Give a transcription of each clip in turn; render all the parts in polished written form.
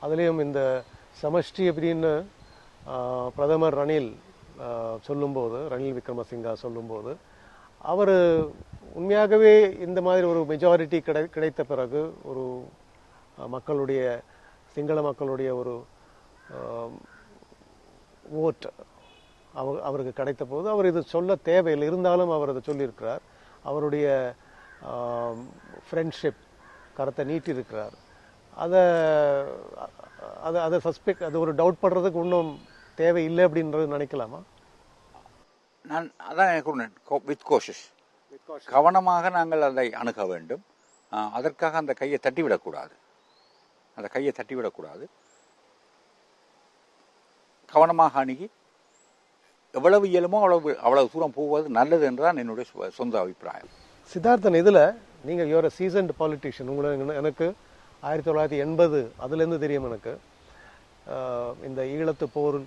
அதுலேயும் இந்த சமஷ்டி அப்படின்னு பிரதமர் சொல்லும்போது, ரணில் விக்ரமசிங்கா சொல்லும்போது, அவர் உண்மையாகவே இந்த மாதிரி ஒரு மெஜாரிட்டி கிடைத்த பிறகு ஒரு மக்களுடைய, சிங்கள மக்களுடைய ஒரு ஓட் அவருக்கு கிடைத்த போது அவர் இது சொல்ல தேவையில்லை. இருந்தாலும் அவர் அதை சொல்லியிருக்கிறார். அவருடைய ஃப்ரெண்ட்ஷிப் கருத்தை நீட்டியிருக்கிறார். அதை அதை சஸ்பெக்ட், அது ஒரு டவுட் படுறதுக்கு இன்னும் தேவையில்லை அப்படின்றது நினைக்கலாமா? நான் அதான் எனக்கு வித் கோஷஸ், கவனமாக நாங்கள் அதை அணுக வேண்டும். அதற்காக அந்த கையை தட்டிவிடக்கூடாது. அந்த கையை தட்டிவிடக்கூடாது. கவனமாக அணுகி எவ்வளவு இயலுமோ அவ்வளவு தூரம் போவது நல்லது என்றுதான் என்னுடைய சொந்த அபிப்பிராயம். சித்தார்த்தன், இதில் நீங்கள் யூஆர் சீசன்ட் பாலிட்டிஷியன். எனக்கு 1980 அதுலேருந்து தெரியும். எனக்கு இந்த ஈழத்து போர்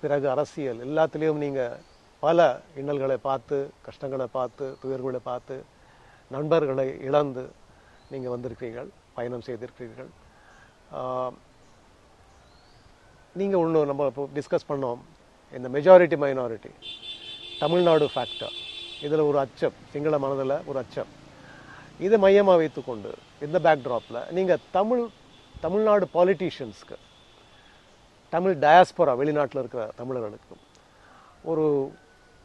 பிறகு அரசியல் எல்லாத்துலேயும் நீங்கள் பல இன்னல்களை பார்த்து, கஷ்டங்களை பார்த்து, துயர்களை பார்த்து, நண்பர்களை இழந்து நீங்கள் வந்திருக்கிறீர்கள், பயணம் செய்திருக்கிறீர்கள். நீங்கள் ஒன்று நம்ம இப்போ டிஸ்கஸ் பண்ணோம், இந்த மெஜாரிட்டி மைனாரிட்டி தமிழ்நாடு ஃபேக்டர், இதில் ஒரு அச்சம், சிங்கள மனதில் ஒரு அச்சம். இதை மையமாக வைத்துக்கொண்டு இந்த பேக்ட்ராப்பில் நீங்கள் தமிழ்நாடு பாலிட்டிஷியன்ஸ்க்கு, தமிழ் டயாஸ்போரா வெளிநாட்டில் இருக்கிற தமிழர்களுக்கு,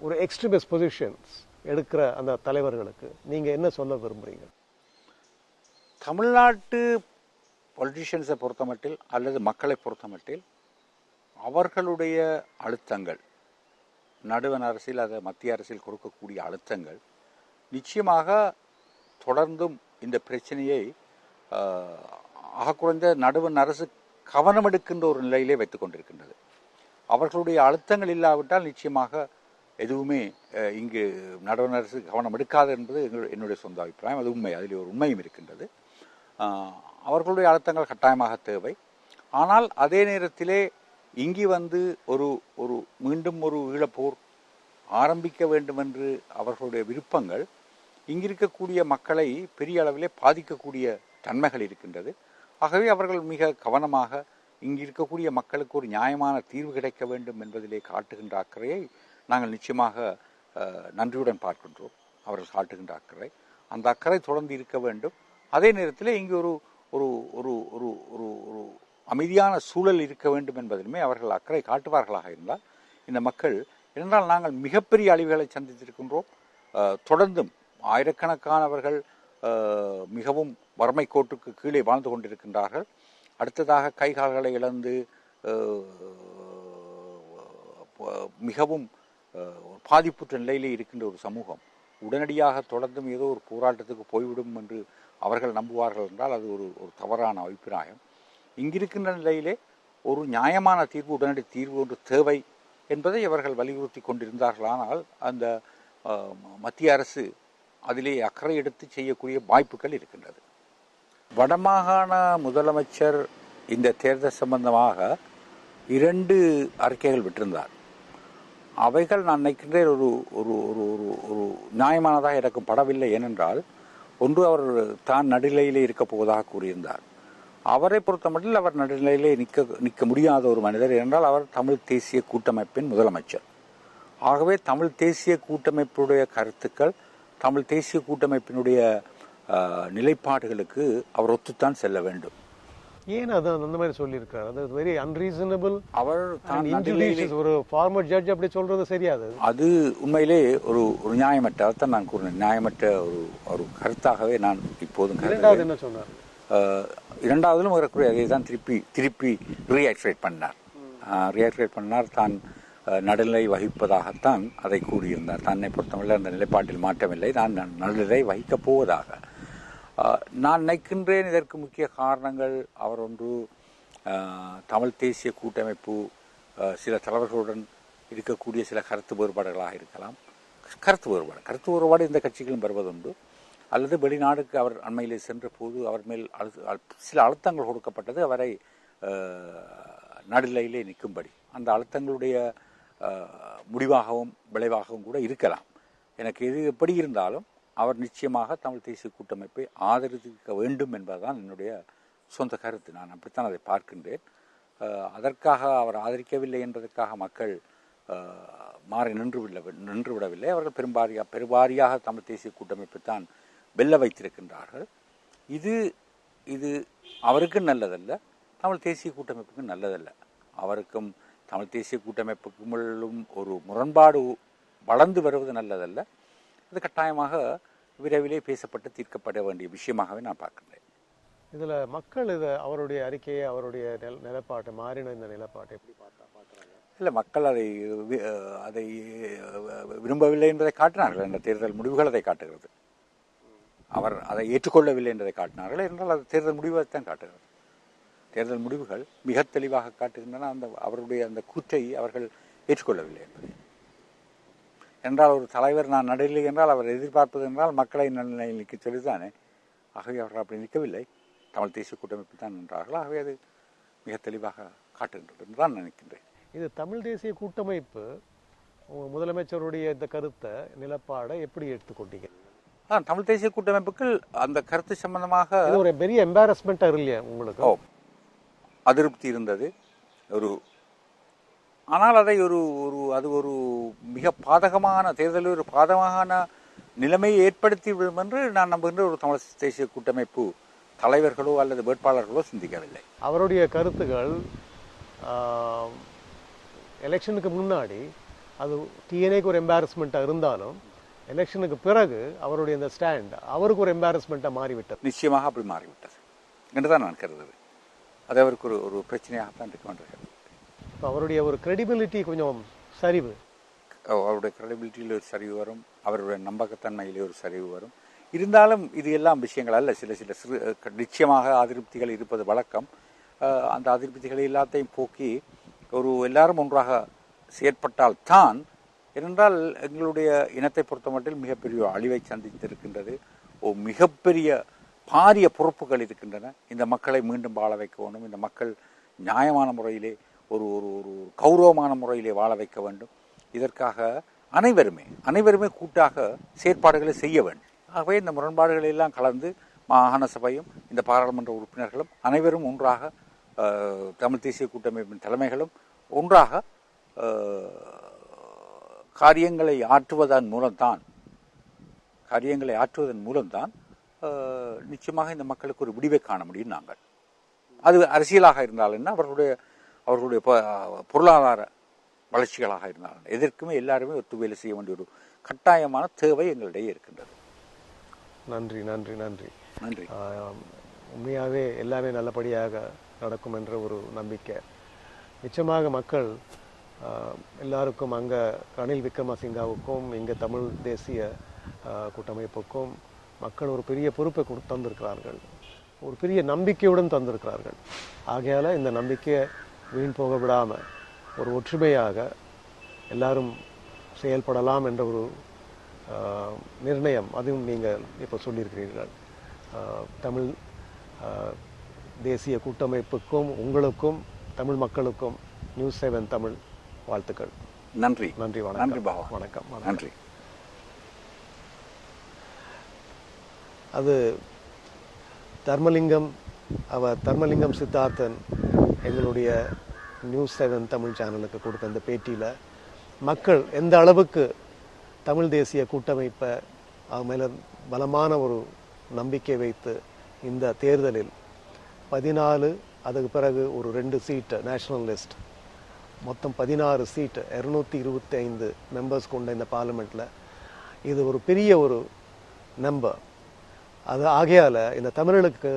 ஒரு எக்ஸ்ட்ரீமிஸ்ட் பொசிஷன்ஸ் எடுக்கிற அந்த தலைவர்களுக்கு நீங்கள் என்ன சொல்ல விரும்புகிறீங்க? தமிழ்நாட்டு பொலிட்டிஷியன்ஸை பொறுத்தமட்டில் அல்லது மக்களை பொறுத்தமட்டில் அவர்களுடைய அழுத்தங்கள், நடுவண் அரசியல் அதை மத்திய அரசியல் கொடுக்கக்கூடிய அழுத்தங்கள் நிச்சயமாக தொடர்ந்தும் இந்த பிரச்சனையை குறைந்த நடுவண் அரசு கவனம் எடுக்கின்ற ஒரு நிலையிலே வைத்துக் கொண்டிருக்கின்றது. அவர்களுடைய அழுத்தங்கள் இல்லாவிட்டால் நிச்சயமாக எதுவுமே இங்கு நடுவண் அரசு கவனம் எடுக்காது என்பது என்னுடைய சொந்த அபிப்பிராயம். அது உண்மை, அதில் ஒரு உண்மையும் இருக்கின்றது. அவர்களுடைய அழுத்தங்கள் கட்டாயமாக தேவை. ஆனால் அதே நேரத்திலே இங்கு ஒரு மீண்டும் ஒரு ஈழப்போர் ஆரம்பிக்க வேண்டும் என்று அவர்களுடைய விருப்பங்கள் இங்கிருக்கக்கூடிய மக்களை பெரிய அளவிலே பாதிக்கக்கூடிய தன்மைகள் இருக்கின்றது. ஆகவே அவர்கள் மிக கவனமாக இங்கு இருக்கக்கூடிய மக்களுக்கு ஒரு நியாயமான தீர்வு கிடைக்க வேண்டும் என்பதிலே காட்டுகின்ற அக்கறையை நாங்கள் நிச்சயமாக நன்றியுடன் பார்க்கின்றோம். அவர்கள் காட்டுகின்ற அக்கறை, அந்த அக்கறை தொடர்ந்து இருக்க வேண்டும். அதே நேரத்தில் இங்கு ஒரு ஒரு ஒரு ஒரு ஒரு ஒரு அமைதியான சூழல் இருக்க வேண்டும் என்பதிலுமே அவர்கள் அக்கறை காட்டுவார்களாக இருந்தால் இந்த மக்கள், என்றால் நாங்கள் மிகப்பெரிய அழிவுகளை சந்தித்திருக்கின்றோம். தொடர்ந்தும் ஆயிரக்கணக்கானவர்கள் மிகவும் வறுமை கோட்டுக்கு கீழே வாழ்ந்து கொண்டிருக்கின்றார்கள். அடுத்ததாக கைகால்களை இழந்து மிகவும் பாதிப்புற்ற நிலையிலே இருக்கின்ற ஒரு சமூகம் உடனடியாக தொடர்ந்தும் ஏதோ ஒரு போராட்டத்துக்கு போய்விடும் என்று அவர்கள் நம்புவார்கள் என்றால் அது ஒரு தவறான அபிப்பிராயம். இங்கிருக்கின்ற நிலையிலே ஒரு நியாயமான தீர்வு, உடனடி தீர்வு ஒன்று தேவை என்பதை அவர்கள் வலியுறுத்தி கொண்டிருந்தார்களானால் அந்த மத்திய அரசு அதிலே அக்கறை எடுத்து செய்யக்கூடிய வாய்ப்புகள் இருக்கின்றது. வடமாகாண முதலமைச்சர் இந்த தேர்தல் சம்பந்தமாக 2 அறிக்கைகள் விட்டிருந்தார். அவைகள் நான் நினைக்கின்றேன் ஒரு ஒரு ஒரு ஒரு நியாயமானதாக எனக்கு படவில்லை. ஏனென்றால் ஒன்று, அவர் தான் நடுநிலையிலே இருக்க போவதாக கூறியிருந்தார். அவரை பொறுத்தமட்டில் அவர் நடுநிலையிலே நிற்க முடியாத ஒரு மனிதர். என்றால் அவர் தமிழ் தேசிய கூட்டமைப்பின் முதலமைச்சர். ஆகவே தமிழ் தேசிய கூட்டமைப்புடைய கருத்துக்கள், தமிழ் தேசிய கூட்டமைப்பினுடைய நிலைப்பாடுகளுக்கு அவர் ஒத்துத்தான் செல்ல வேண்டும். ஏன் அது அந்த மாதிரி சொல்லியிருக்காரு? அது வெரி அன்ரீசனபிள். அவர் ஒரு ஃபார்மர் ஜட்ஜ் அப்படி சொல்றது சரியாது. அது உண்மையிலே ஒரு நியாயமற்ற, அதான் நான் கூறினேன், நியாயமற்ற ஒரு கருத்தாகவே நான் இப்போதும். இரண்டாவது என்ன சொன்னார்? இரண்டாவதிலும் அதை தான் திருப்பி ரீஆக்டிவேட் பண்ணார். தான் நடுநிலை வகிப்பதாகத்தான் அதை கூறியிருந்தார். தன்னை பொறுத்தவரை அந்த நிலைப்பாட்டில் மாற்றமில்லை, நான் நடுநிலை வகிக்கப் போவதாக. நான் நினைக்கின்றேன் இதற்கு முக்கிய காரணங்கள், அவர் ஒன்று தமிழ் தேசிய கூட்டமைப்பு சில தலைவர்களுடன் இருக்கக்கூடிய சில கருத்து வேறுபாடுகளாக இருக்கலாம். கருத்து வேறுபாடு இந்த கட்சிகளும் வருவதுண்டு. அல்லது வெளிநாடுக்கு அவர் அண்மையிலே சென்ற போது அவர் மேல் சில அழுத்தங்கள் கொடுக்கப்பட்டது, அவரை நடுநிலையிலே நிற்கும்படி. அந்த அழுத்தங்களுடைய முடிவாகவும் விளைவாகவும் கூட இருக்கலாம். எனக்கு எது எப்படி இருந்தாலும் அவர் நிச்சயமாக தமிழ் தேசிய கூட்டமைப்பை ஆதரிக்க வேண்டும் என்பதுதான் என்னுடைய சொந்த கருத்து. நான் அப்படித்தான் அதை பார்க்கின்றேன். அதற்காக அவர் ஆதரிக்கவில்லை என்பதற்காக மக்கள் மாறி நின்று விடவில்லை. அவர்கள் பெருவாரியாக தமிழ் தேசிய கூட்டமைப்பு தான் வெல்ல வைத்திருக்கின்றார்கள். இது அவருக்கும் நல்லதல்ல, தமிழ் தேசிய கூட்டமைப்புக்கும் நல்லதல்ல. அவருக்கும் தமிழ் தேசிய கூட்டமைப்புக்கும் ஒரு முரண்பாடு வளர்ந்து வருவது நல்லதல்ல. அது கட்டாயமாக விரைவிலே பேசப்பட்டு தீர்க்கப்பட வேண்டிய விஷயமாகவே நான் பார்க்கின்றேன். இதில் மக்கள் அவருடைய அறிக்கையை, அவருடைய நிலைப்பாட்டை, மாறின இந்த நிலைப்பாட்டை எப்படி பார்க்குறாங்க? இல்லை, மக்கள் அதை விரும்பவில்லை என்பதை காட்டினார்கள். இந்த தேர்தல் முடிவுகள் அதை காட்டுகிறது. அவர் அதை ஏற்றுக்கொள்ளவில்லை என்பதை காட்டினார்கள் என்றால் அது தேர்தல் முடிவை தான் காட்டுகிறது. தேர்தல் முடிவுகள் மிக தெளிவாக காட்டுகின்றன அவருடைய அந்த கூற்றை அவர்கள் ஏற்றுக்கொள்ளவில்லை என்பதை. என்றால் ஒரு தலைவர் நான் நடுநிலை என்றால் அவர் எதிர்பார்ப்பது என்றால் மக்களை நடுநிலையில் நிற்க சொல்லிதானே. ஆகவே அவர்கள் அப்படி நிற்கவில்லை. தமிழ் தேசிய கூட்டமைப்பு தான் நின்றார்கள். ஆகவே அது மிக தெளிவாக காட்டுகின்றது என்று தான் நினைக்கின்றேன். இது தமிழ் தேசிய கூட்டமைப்பு முதலமைச்சருடைய இந்த கருத்தை, நிலப்பாடை எப்படி எடுத்துக்கொண்டீங்க? தமிழ் தேசிய கூட்டமைப்புக்கு அந்த கருத்து சம்பந்தமாக ஒரு பெரிய எம்பாரஸ்மெண்டா இல்லையா உங்களுக்கு? அதிருப்தி இருந்தது. ஆனால் அதை அது ஒரு மிக பாதகமான தேர்தலில் ஒரு பாதகமான நிலைமையை ஏற்படுத்தி விடும் என்று நான் நம்புகின்ற ஒரு தமிழ் தேசிய கூட்டமைப்பு தலைவர்களோ அல்லது வேட்பாளர்களோ சிந்திக்கவில்லை. அவருடைய கருத்துக்கள் எலெக்ஷனுக்கு முன்னாடி அது டிஎன்ஏக்கு ஒரு எம்பாரஸ்மெண்ட்டாக இருந்தாலும் எலெக்ஷனுக்கு பிறகு அவருடைய இந்த ஸ்டாண்ட் அவருக்கு ஒரு எம்பாரஸ்மெண்ட்டாக மாறிவிட்டது. நிச்சயமாக அப்படி மாறிவிட்டது என்றுதான் நான் கருதுகிறேன். அது அவருக்கு ஒரு பிரச்சனையாகத்தான் இருக்க வேண்டியிருக்கிறது. இப்போ அவருடைய ஒரு கிரெடிபிலிட்டி கொஞ்சம் சரிவு, அவருடைய கிரெடிபிலிட்டியில் ஒரு சரிவு வரும், அவருடைய நம்பகத்தன்மையிலே ஒரு சரிவு வரும். இருந்தாலும் இது எல்லாம் விஷயங்கள் அல்ல. சில நிச்சயமாக அதிருப்திகள் இருப்பது வழக்கம். அந்த அதிருப்திகளை எல்லாத்தையும் போக்கி எல்லாரும் ஒன்றாக செயற்பட்டால் தான். ஏனென்றால் எங்களுடைய இனத்தை பொறுத்தமட்டில் மிகப்பெரிய அழிவை சந்தித்திருக்கின்றது. மிகப்பெரிய பாரிய பொறுப்புகள் இருக்கின்றன. இந்த மக்களை மீண்டும் வாழ வைக்க வேண்டும். இந்த மக்கள் நியாயமான முறையிலே ஒரு கௌரவமான முறையிலே வாழ வைக்க வேண்டும். இதற்காக அனைவருமே கூட்டாக செயற்பாடுகளை செய்ய வேண்டும். ஆகவே இந்த முரண்பாடுகளை எல்லாம் கலந்து மாகாண சபையும் இந்த பாராளுமன்ற உறுப்பினர்களும் அனைவரும் ஒன்றாக, தமிழ் தேசிய கூட்டமைப்பின் தலைமைகளும் ஒன்றாக காரியங்களை ஆற்றுவதன் மூலம்தான் நிச்சயமாக இந்த மக்களுக்கு ஒரு விடிவை காண முடியும். நாங்கள் அது அரசியலாக இருந்தால் என்ன, அவர்களுடைய பொருளாதார வளர்ச்சிகளாக இருந்தாலும் எதற்குமே எல்லாருமே ஒத்துவேலை செய்ய வேண்டிய ஒரு கட்டாயமான தேவை எங்களிடையே இருக்கின்றது. நன்றி நன்றி நன்றி நன்றி. உண்மையாகவே எல்லாமே நல்லபடியாக நடக்கும் என்ற ஒரு நம்பிக்கை. நிச்சயமாக மக்கள் எல்லாருக்கும் அங்கே ரணில் விக்ரமசிங்காவுக்கும் இங்கே தமிழ் தேசிய கூட்டமைப்புக்கும் மக்கள் ஒரு பெரிய பொறுப்பை தந்திருக்கிறார்கள், ஒரு பெரிய நம்பிக்கையுடன் தந்திருக்கிறார்கள். ஆகையால் இந்த நம்பிக்கையை வீண் போக விடாமல் ஒரு ஒற்றுமையாக எல்லாரும் செயல்படலாம் என்ற ஒரு நிர்ணயம், அதுவும் நீங்கள் இப்போ சொல்லியிருக்கிறீர்கள். தமிழ் தேசிய கூட்டமைப்புக்கும் உங்களுக்கும் தமிழ் மக்களுக்கும் நியூஸ் 7 தமிழ் வாழ்த்துக்கள். நன்றி. நன்றி. வணக்கம். நன்றி. அது தர்மலிங்கம் சித்தார்த்தன் எங்களுடைய நியூஸ் 7 தமிழ் சேனலுக்கு கொடுத்த இந்த பேட்டியில் மக்கள் எந்த அளவுக்கு தமிழ் தேசிய கூட்டமைப்பை அவன் மேலே பலமான ஒரு நம்பிக்கை வைத்து இந்த தேர்தலில் 14, அதுக்கு பிறகு ஒரு 2 சீட்டு நேஷனல் லிஸ்ட், மொத்தம் 16 சீட்டு, 225 மெம்பர்ஸ் கொண்ட இந்த பார்லிமெண்ட்டில் இது ஒரு பெரிய ஒரு நம்பர். அது ஆகையால் இந்த தமிழர்களுக்கு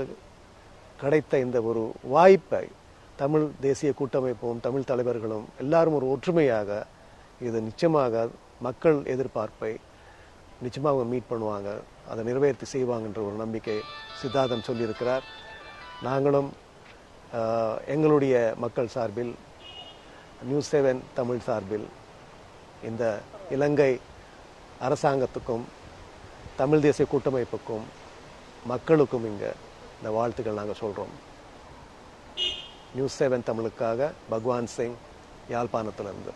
கிடைத்த இந்த ஒரு வாய்ப்பை தமிழ் தேசிய கூட்டமைப்பும் தமிழ் தலைவர்களும் எல்லாரும் ஒரு ஒற்றுமையாக இது நிச்சயமாக மக்கள் எதிர்பார்ப்பை நிச்சயமாக மீட் பண்ணுவாங்க, அதை நிறைவேற்றி செய்வாங்கன்ற ஒரு நம்பிக்கை சித்தார்த்தன் சொல்லியிருக்கிறார். நாங்களும் எங்களுடைய மக்கள் சார்பில் நியூஸ் 7 தமிழ் சார்பில் இந்த இலங்கை அரசாங்கத்துக்கும் தமிழ் தேசிய கூட்டமைப்புக்கும் மக்களுக்கும் இங்கே இந்த வாழ்த்துக்கள் நாங்கள் சொல்கிறோம். நியூஸ் 7 தமிழுக்காக பகவான் சிங், யாழ்ப்பாணத்திலிருந்து.